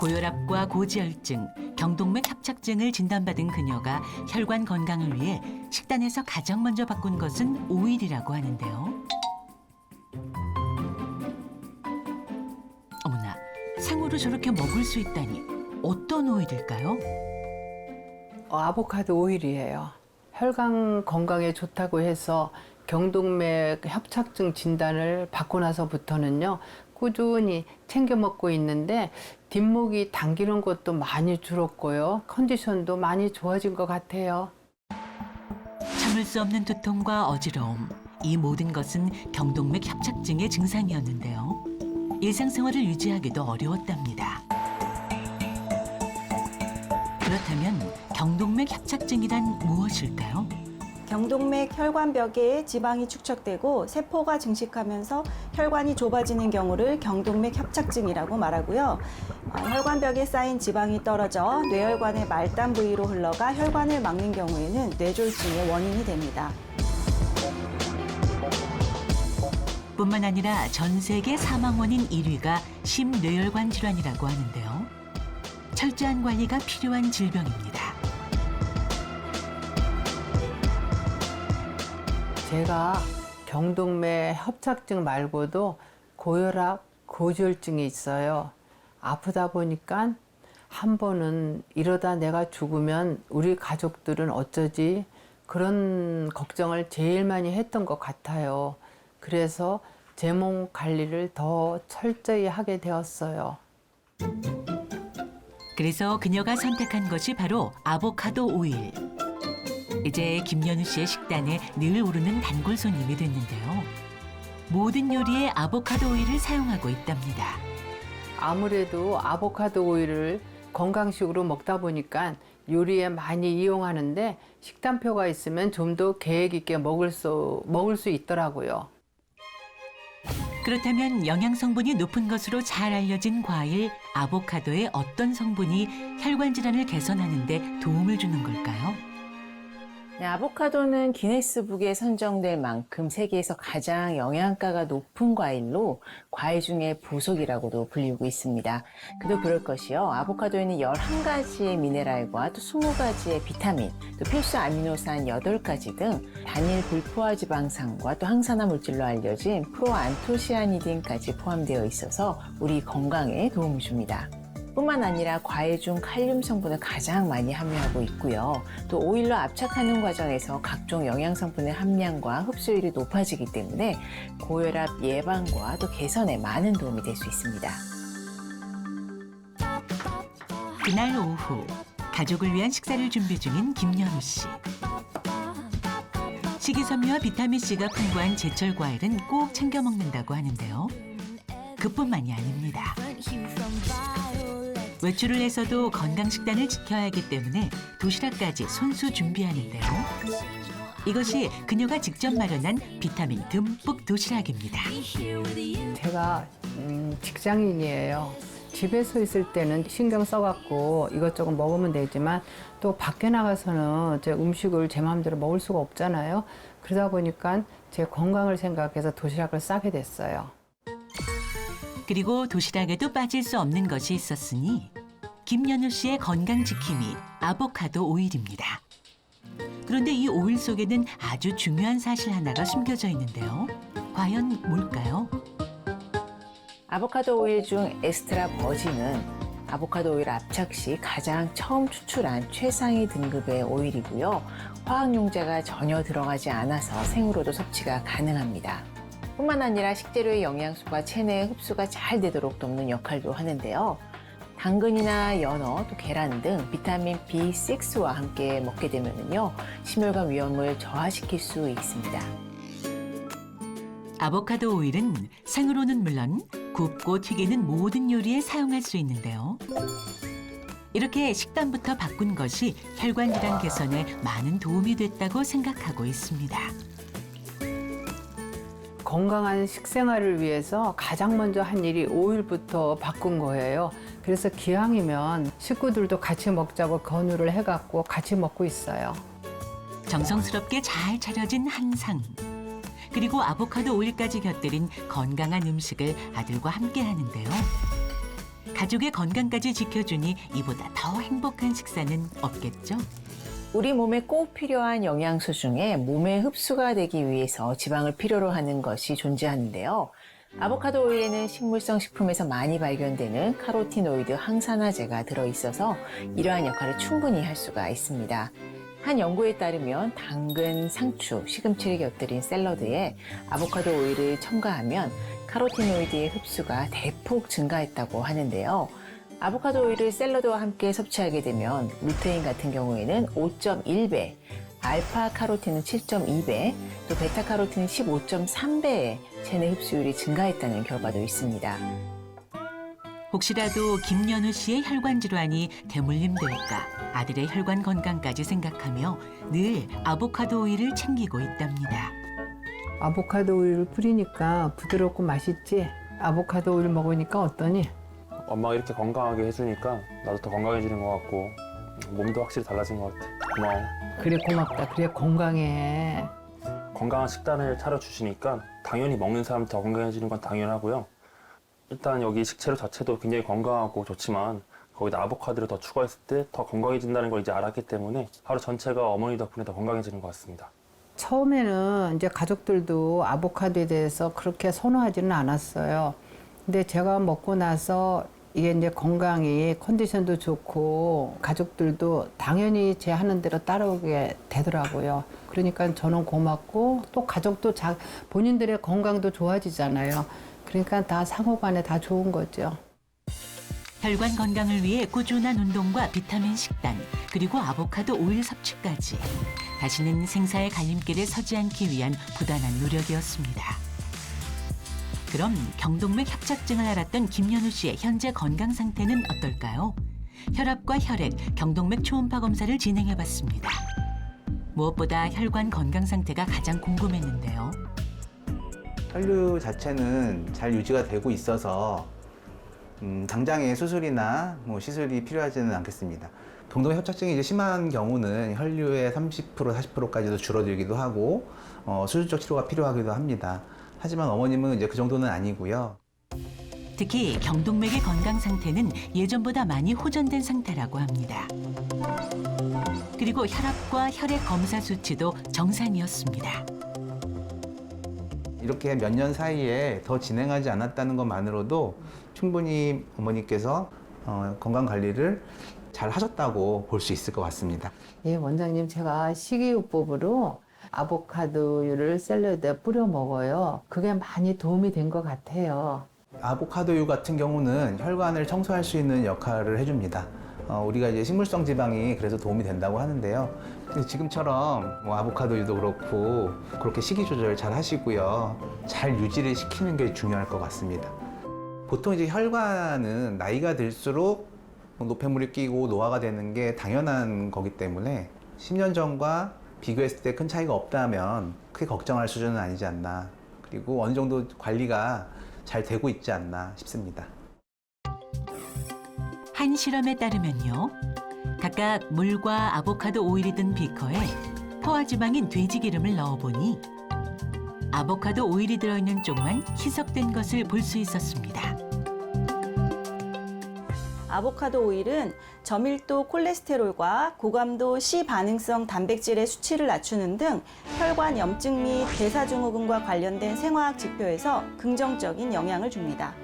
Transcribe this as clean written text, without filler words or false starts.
고혈압과 고지혈증, 경동맥 협착증을 진단받은 그녀가 혈관 건강을 위해 식단에서 가장 먼저 바꾼 것은 오일이라고 하는데요. 어머나, 생으로 저렇게 먹을 수 있다니 어떤 오일일까요? 아보카도 오일이에요. 혈관 건강에 좋다고 해서 경동맥 협착증 진단을 받고 나서부터는요, 꾸준히 챙겨 먹고 있는데 뒷목이 당기는 것도 많이 줄었고요. 컨디션도 많이 좋아진 것 같아요. 참을 수 없는 두통과 어지러움, 이 모든 것은 경동맥 협착증의 증상이었는데요. 일상생활을 유지하기도 어려웠답니다. 그렇다면 경동맥 협착증이란 무엇일까요? 경동맥 혈관벽에 지방이 축적되고 세포가 증식하면서 혈관이 좁아지는 경우를 경동맥 협착증이라고 말하고요. 혈관벽에 쌓인 지방이 떨어져 뇌혈관의 말단 부위로 흘러가 혈관을 막는 경우에는 뇌졸중의 원인이 됩니다. 뿐만 아니라 전 세계 사망 원인 1위가 심뇌혈관 질환이라고 하는데요. 철저한 관리가 필요한 질병입니다. 제가 경동맥 협착증 말고도 고혈압, 고지혈증이 있어요. 아프다 보니까 한 번은 이러다 내가 죽으면 우리 가족들은 어쩌지? 그런 걱정을 제일 많이 했던 것 같아요. 그래서 제 몸 관리를 더 철저히 하게 되었어요. 그래서 그녀가 선택한 것이 바로 아보카도 오일. 이제 김연우 씨의 식단에 늘 오르는 단골 손님이 됐는데요. 모든 요리에 아보카도 오일을 사용하고 있답니다. 아무래도 아보카도 오일을 건강식으로 먹다 보니까 요리에 많이 이용하는데 식단표가 있으면 좀 더 계획 있게 먹을 수 있더라고요. 그렇다면 영양 성분이 높은 것으로 잘 알려진 과일 아보카도의 어떤 성분이 혈관 질환을 개선하는 데 도움을 주는 걸까요? 네, 아보카도는 기네스북에 선정될 만큼 세계에서 가장 영양가가 높은 과일로 과일 중에 보석이라고도 불리고 있습니다. 그도 그럴 것이요. 아보카도에는 11가지의 미네랄과 또 20가지의 비타민, 또 필수 아미노산 8가지 등 단일 불포화 지방산과 또 항산화 물질로 알려진 프로안토시아니딘까지 포함되어 있어서 우리 건강에 도움을 줍니다. 뿐만 아니라 과일 중 칼륨 성분을 가장 많이 함유하고 있고요. 또 오일로 압착하는 과정에서 각종 영양 성분의 함량과 흡수율이 높아지기 때문에 고혈압 예방과 또 개선에 많은 도움이 될 수 있습니다. 그날 오후 가족을 위한 식사를 준비 중인 김연우 씨. 식이섬유와 비타민C가 풍부한 제철 과일은 꼭 챙겨 먹는다고 하는데요. 그뿐만이 아닙니다. 외출을 해서도 건강 식단을 지켜야 하기 때문에 도시락까지 손수 준비하는데요. 이것이 그녀가 직접 마련한 비타민 듬뿍 도시락입니다. 제가 직장인이에요. 집에서 있을 때는 신경 써갖고 이것저것 먹으면 되지만 또 밖에 나가서는 제 음식을 제 마음대로 먹을 수가 없잖아요. 그러다 보니까 제 건강을 생각해서 도시락을 싸게 됐어요. 그리고 도시락에도 빠질 수 없는 것이 있었으니 김연우 씨의 건강 지킴이 아보카도 오일입니다. 그런데 이 오일 속에는 아주 중요한 사실 하나가 숨겨져 있는데요. 과연 뭘까요? 아보카도 오일 중 엑스트라 버진은 아보카도 오일 압착 시 가장 처음 추출한 최상위 등급의 오일이고요. 화학용제가 전혀 들어가지 않아서 생으로도 섭취가 가능합니다. 뿐만 아니라 식재료의 영양소가 체내에 흡수가 잘 되도록 돕는 역할도 하는데요. 당근이나 연어, 또 계란 등 비타민 B6와 함께 먹게 되면요, 심혈관 위험을 저하시킬 수 있습니다. 아보카도 오일은 생으로는 물론 굽고 튀기는 모든 요리에 사용할 수 있는데요. 이렇게 식단부터 바꾼 것이 혈관 질환 개선에 많은 도움이 됐다고 생각하고 있습니다. 건강한 식생활을 위해서 가장 먼저 한 일이 오일부터 바꾼 거예요. 그래서 기왕이면 식구들도 같이 먹자고 권유를 해갖고 같이 먹고 있어요. 정성스럽게 잘 차려진 한상. 그리고 아보카도 오일까지 곁들인 건강한 음식을 아들과 함께 하는데요. 가족의 건강까지 지켜주니 이보다 더 행복한 식사는 없겠죠? 우리 몸에 꼭 필요한 영양소 중에 몸에 흡수가 되기 위해서 지방을 필요로 하는 것이 존재하는데요. 아보카도 오일에는 식물성 식품에서 많이 발견되는 카로티노이드 항산화제가 들어있어서 이러한 역할을 충분히 할 수가 있습니다. 한 연구에 따르면 당근, 상추, 시금치를 곁들인 샐러드에 아보카도 오일을 첨가하면 카로티노이드의 흡수가 대폭 증가했다고 하는데요. 아보카도 오일을 샐러드와 함께 섭취하게 되면 루테인 같은 경우에는 5.1배, 알파카로틴은 7.2배, 또 베타카로틴은 15.3배의 체내 흡수율이 증가했다는 결과도 있습니다. 혹시라도 김연우 씨의 혈관 질환이 대물림 될까 아들의 혈관 건강까지 생각하며 늘 아보카도 오일을 챙기고 있답니다. 아보카도 오일을 뿌리니까 부드럽고 맛있지? 아보카도 오일 먹으니까 어떠니? 엄마가 이렇게 건강하게 해주니까 나도 더 건강해지는 것 같고 몸도 확실히 달라진 것 같아. 고마워. 그래 고맙다. 그래 건강해. 건강한 식단을 차려주시니까 당연히 먹는 사람이 더 건강해지는 건 당연하고요. 일단 여기 식재료 자체도 굉장히 건강하고 좋지만 거기다 아보카도를 더 추가했을 때 더 건강해진다는 걸 이제 알았기 때문에 하루 전체가 어머니 덕분에 더 건강해지는 것 같습니다. 처음에는 이제 가족들도 아보카도에 대해서 그렇게 선호하지는 않았어요. 근데 제가 먹고 나서 이게 이제 건강이 컨디션도 좋고 가족들도 당연히 제 하는 대로 따라오게 되더라고요. 그러니까 저는 고맙고 또 가족도 본인들의 건강도 좋아지잖아요. 그러니까 다 상호간에 다 좋은 거죠. 혈관 건강을 위해 꾸준한 운동과 비타민 식단, 그리고 아보카도 오일 섭취까지 다시는 생사의 갈림길에 서지 않기 위한 부단한 노력이었습니다. 그럼 경동맥 협착증을 앓았던 김연우 씨의 현재 건강 상태는 어떨까요? 혈압과 혈액, 경동맥 초음파 검사를 진행해봤습니다. 무엇보다 혈관 건강 상태가 가장 궁금했는데요. 혈류 자체는 잘 유지가 되고 있어서 당장의 수술이나 시술이 필요하지는 않겠습니다. 경동맥 협착증이 이제 심한 경우는 혈류의 30%, 40%까지도 줄어들기도 하고 수술적 치료가 필요하기도 합니다. 하지만 어머님은 이제 그 정도는 아니고요. 특히 경동맥의 건강 상태는 예전보다 많이 호전된 상태라고 합니다. 그리고 혈압과 혈액 검사 수치도 정상이었습니다. 이렇게 몇 년 사이에 더 진행하지 않았다는 것만으로도 충분히 어머니께서 건강 관리를 잘 하셨다고 볼 수 있을 것 같습니다. 예, 원장님 제가 식이요법으로 아보카도유를 샐러드에 뿌려 먹어요. 그게 많이 도움이 된 것 같아요. 아보카도유 같은 경우는 혈관을 청소할 수 있는 역할을 해줍니다. 우리가 이제 식물성 지방이 그래서 도움이 된다고 하는데요. 근데 지금처럼 아보카도유도 그렇고 그렇게 식이 조절 잘 하시고요. 잘 유지를 시키는 게 중요할 것 같습니다. 보통 이제 혈관은 나이가 들수록 노폐물이 끼고 노화가 되는 게 당연한 거기 때문에 10년 전과 비교했을 때 큰 차이가 없다면 크게 걱정할 수준은 아니지 않나. 그리고 어느 정도 관리가 잘 되고 있지 않나 싶습니다. 한 실험에 따르면요. 각각 물과 아보카도 오일이 든 비커에 포화지방인 돼지기름을 넣어보니 아보카도 오일이 들어있는 쪽만 희석된 것을 볼 수 있었습니다. 아보카도 오일은 저밀도 콜레스테롤과 고감도 C 반응성 단백질의 수치를 낮추는 등 혈관 염증 및 대사증후군과 관련된 생화학 지표에서 긍정적인 영향을 줍니다.